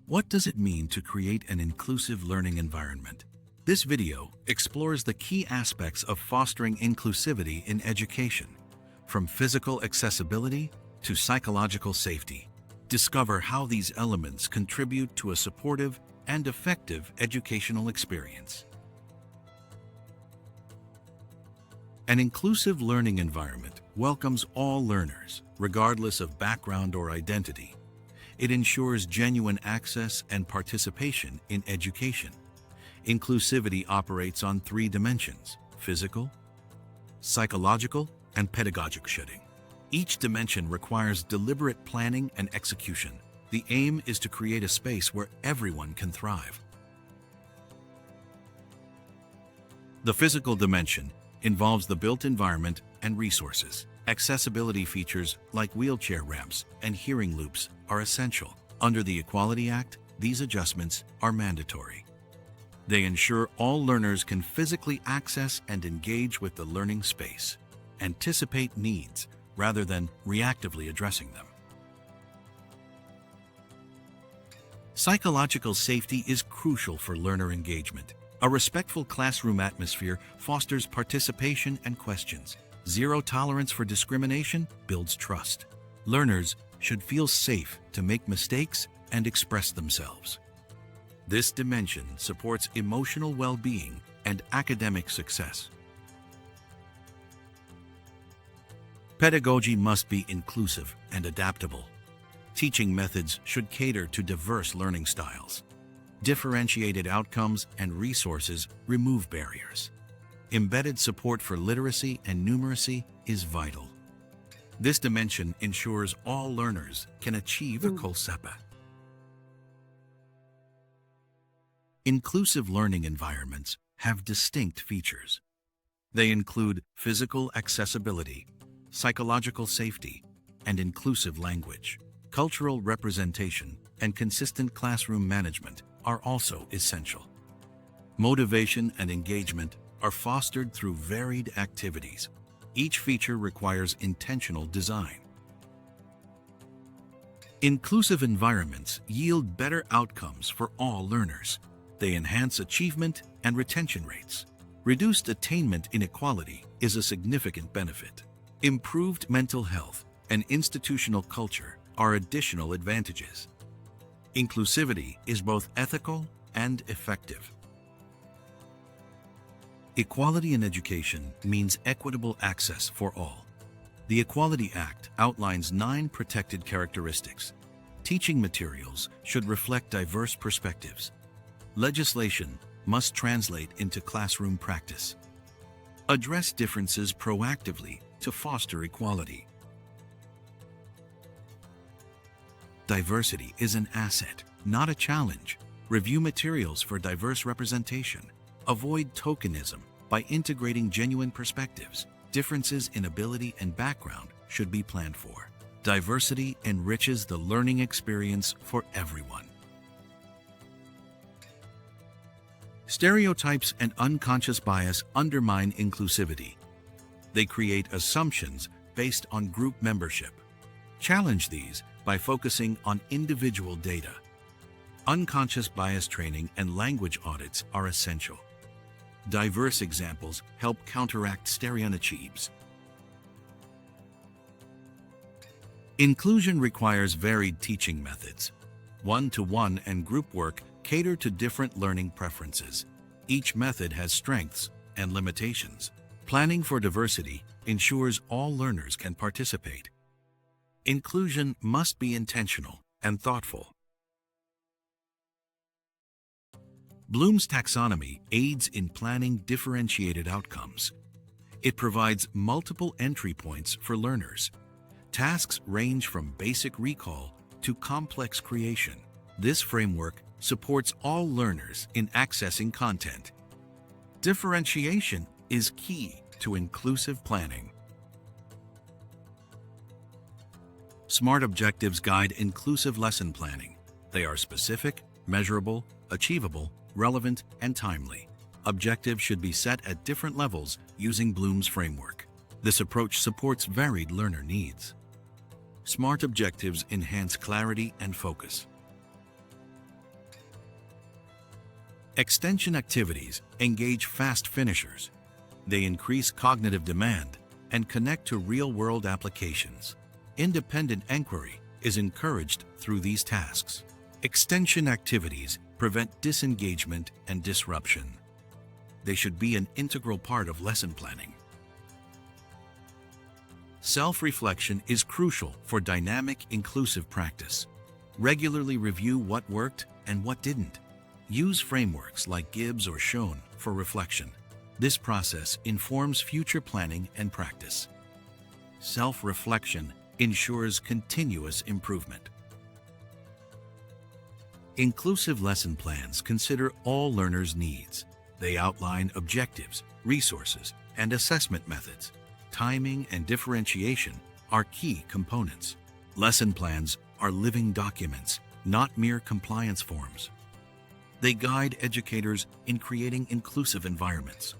What does it mean to create an inclusive learning environment? This video explores the key aspects of fostering inclusivity in education, from physical accessibility to psychological safety. Discover how these elements contribute to a supportive and effective educational experience. An inclusive learning environment welcomes all learners, regardless of background or identity. It ensures genuine access and participation in education. Inclusivity operates on three dimensions: physical, psychological, and pedagogic setting. Each dimension requires deliberate planning and execution. The aim is to create a space where everyone can thrive. The physical dimension involves the built environment and resources. Accessibility features like wheelchair ramps and hearing loops are essential. Under the Equality Act, these adjustments are mandatory. They ensure all learners can physically access and engage with the learning space, anticipate needs rather than reactively addressing them. Psychological safety is crucial for learner engagement. A respectful classroom atmosphere fosters participation and questions. Zero tolerance for discrimination builds trust. Learners should feel safe to make mistakes and express themselves. This dimension supports emotional well-being and academic success. Pedagogy must be inclusive and adaptable. Teaching methods should cater to diverse learning styles. Differentiated outcomes and resources remove barriers. Embedded support for literacy and numeracy is vital. This dimension ensures all learners can achieve a COLSEPA. Inclusive learning environments have distinct features. They include physical accessibility, psychological safety, and inclusive language. Cultural representation and consistent classroom management are also essential. Motivation and engagement are fostered through varied activities. Each feature requires intentional design. Inclusive environments yield better outcomes for all learners. They enhance achievement and retention rates. Reduced attainment inequality is a significant benefit. Improved mental health and institutional culture are additional advantages. Inclusivity is both ethical and effective. Equality in education means equitable access for all. The Equality Act outlines 9 protected characteristics. Teaching materials should reflect diverse perspectives. Legislation must translate into classroom practice. Address differences proactively to foster equality. Diversity is an asset, not a challenge. Review materials for diverse representation. Avoid tokenism by integrating genuine perspectives. Differences in ability and background should be planned for. Diversity enriches the learning experience for everyone. Stereotypes and unconscious bias undermine inclusivity. They create assumptions based on group membership. Challenge these by focusing on individual data. Unconscious bias training and language audits are essential. Diverse examples help counteract stereotypes. Inclusion requires varied teaching methods. One-to-one and group work cater to different learning preferences. Each method has strengths and limitations. Planning for diversity ensures all learners can participate. Inclusion must be intentional and thoughtful. Bloom's taxonomy aids in planning differentiated outcomes. It provides multiple entry points for learners. Tasks range from basic recall to complex creation. This framework supports all learners in accessing content. Differentiation is key to inclusive planning. SMART objectives guide inclusive lesson planning. They are specific, measurable, achievable, relevant, and timely. Objectives should be set at different levels using Bloom's framework. This approach supports varied learner needs. SMART objectives enhance clarity and focus. Extension activities engage fast finishers. They increase cognitive demand and connect to real-world applications. Independent inquiry is encouraged through these tasks. Extension activities prevent disengagement and disruption. They should be an integral part of lesson planning. Self-reflection is crucial for dynamic, inclusive practice. Regularly review what worked and what didn't. Use frameworks like Gibbs or Schoen for reflection. This process informs future planning and practice. Self-reflection ensures continuous improvement. Inclusive lesson plans consider all learners' needs. They outline objectives, resources, and assessment methods. Timing and differentiation are key components. Lesson plans are living documents, not mere compliance forms. They guide educators in creating inclusive environments.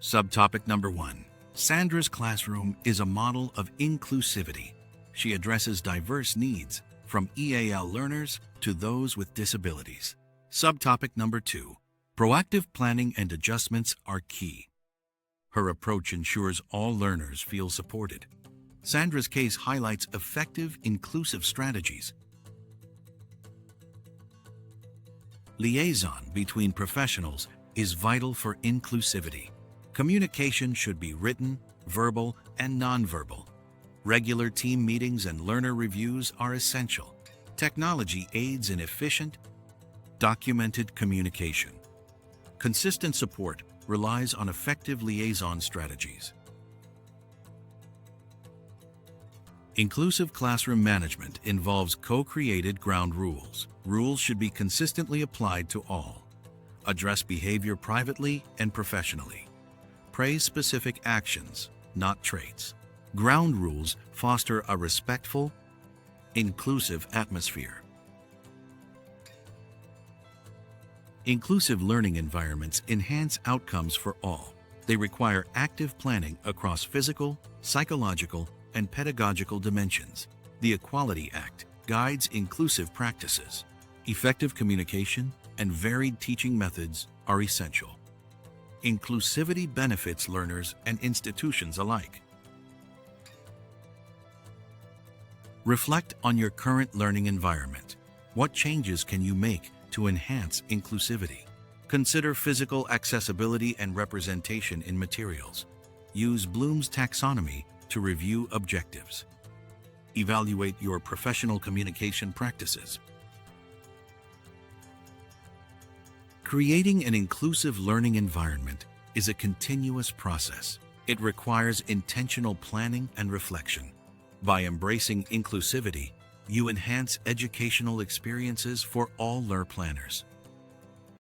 Subtopic number 1. Sandra's classroom is a model of inclusivity. She addresses diverse needs, from EAL learners to those with disabilities. Subtopic number 2. Proactive planning and adjustments are key. Her approach ensures all learners feel supported. Sandra's case highlights effective, inclusive strategies. Liaison between professionals is vital for inclusivity. Communication should be written, verbal, and nonverbal. Regular team meetings and learner reviews are essential. Technology aids in efficient, documented communication. Consistent support relies on effective liaison strategies. Inclusive classroom management involves co-created ground rules. Rules should be consistently applied to all. Address behavior privately and professionally. Praise specific actions, not traits. Ground rules foster a respectful, inclusive atmosphere. Inclusive learning environments enhance outcomes for all. They require active planning across physical, psychological, and pedagogical dimensions. The Equality Act guides inclusive practices. Effective communication and varied teaching methods are essential. Inclusivity benefits learners and institutions alike. Reflect on your current learning environment. What changes can you make to enhance inclusivity? Consider physical accessibility and representation in materials. Use Bloom's taxonomy to review objectives. Evaluate your professional communication practices. Creating an inclusive learning environment is a continuous process. It requires intentional planning and reflection. By embracing inclusivity, you enhance educational experiences for all learner planners.